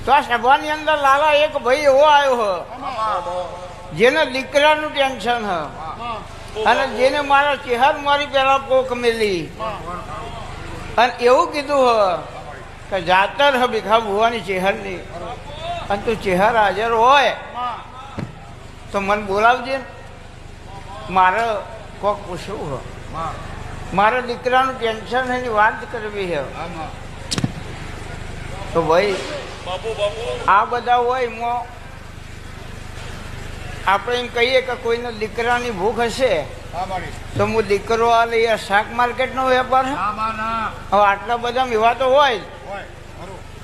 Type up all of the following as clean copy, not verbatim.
તો આ સભાની અંદર લાલા એક ભાઈ એવો આવ્યો જેને દીકરાનું ટેન્શન હ અને જેને મારા ચહેર મારી પેલા પોખ મેલી અને એવું કીધું હ કે જાતર હ ભીખા ભુવાની ચહેરની અને તું ચહેર હાજર હોય તો મને બોલાવજે મારે કોક પૂછવું હ મારા દીકરાનું ટેન્શન એની વાત કરવી છે તો ભાઈ આ બધા હોય એમાં આપણે એમ કહીએ કે કોઈને દીકરાની ભૂખ હશે તો હું દીકરો આ લઈએ શાક માર્કેટનો વેપાર હવે આટલા બધા એવા તો હોય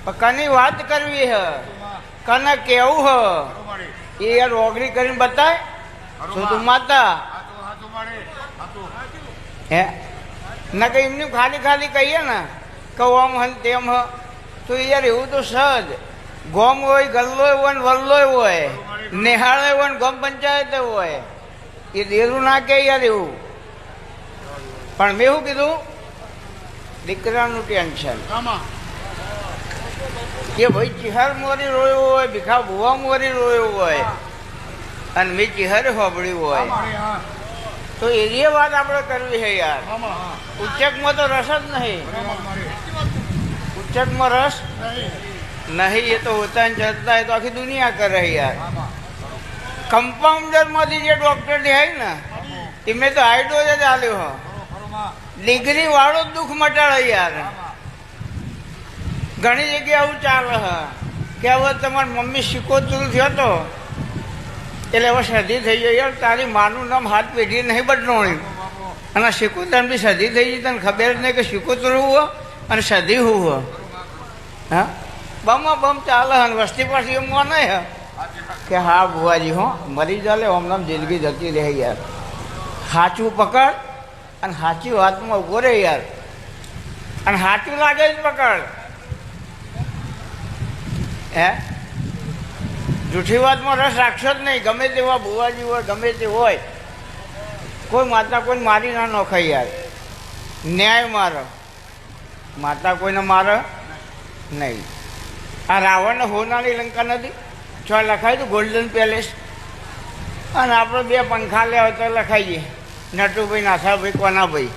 પણ કની વાત કરવી હે કને કેવું હ એ યાર ઓગળી કરીને બતાય શું તું માતા હે ના કઈ એમની ખાલી ખાલી કહીએ ને કે ઓમ હન તેમ હ તો યાર એવું તો સહજ ગોમ હોય ગલ્લોય હોય ને વલ્લોય હોય નિહાળે હોય ને ગમ પંચાયતે હોય એ દેરું ના કે યાર એવું પણ મેં શું કીધું દીકરાનું ટેન્શન કે ભાઈ ચિહાર મોરી રોયો હોય ભીખા ભુવા મોરી રોયો હોય અને મેં ચિહારે હોબળ્યું હોય તો એની વાત આપણે કરવી છે યાર ઉચ્ચકમાં તો રસ જ નહીં ઉચ્ચકમાં રસ નહીં એ તો હોતા ને ચલતા એ તો આખી દુનિયા કરે યાર કમ્પાઉન્ડરમાંથી જે ડૉક્ટર થાય ને એમને તો હાઈડોઝ જ આલ્યો હો ડિગ્રી વાળો જ દુઃખ મટાડે યાર ઘણી જગ્યાએ આવું ચાલે હ કે હવે તમારી મમ્મી શિકોતરું થયો હતો એટલે હવે સધી થઈ ગઈ યાર તારી માનું નામ હાથ પેઢી નહીં બદલોણી અને શિકોતર બી સધી થઈ ગઈ તને ખબર જ નહીં કે શિકોતરું હો અને સધી હું હો હા બમો બમ ચાલે અને વસ્તી પાછી એમ નહીં હે કે હા ભુવાજી હો મરી ચાલે ઓમનામ જિંદગી જતી રહે યાર સાચું પકડ અને સાચી વાતમાં ઉભો રહે યાર અને સાચું લાગે જ પકડ હે જૂઠી વાતમાં રસ રાખશો જ નહીં ગમે તેવા ભુવાજી હોય ગમે તે હોય કોઈ માતા કોઈને મારી ના નોખાય યાર ન્યાય મારો માતા કોઈને મારે નહીં આ રાવણને હોનારી લંકા નથી છો લખાય તું ગોલ્ડન પેલેસ અને આપણે બે પંખા લે તો લખાઈએ નટુભાઈ નાથાભાઈ કોનાભાઈ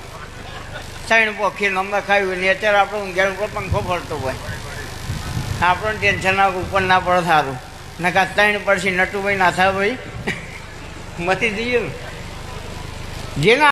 ત્રણ પોખી નામ લખાયું ને અત્યારે આપણે ઊંઘેર ઉપર પંખો ફરતો હોય આપણને ટેન્શન ઉપર ના પડે સારું નકા ત્રણ પડશે નટુભાઈ નાથાભાઈ મતી જઈએ જેના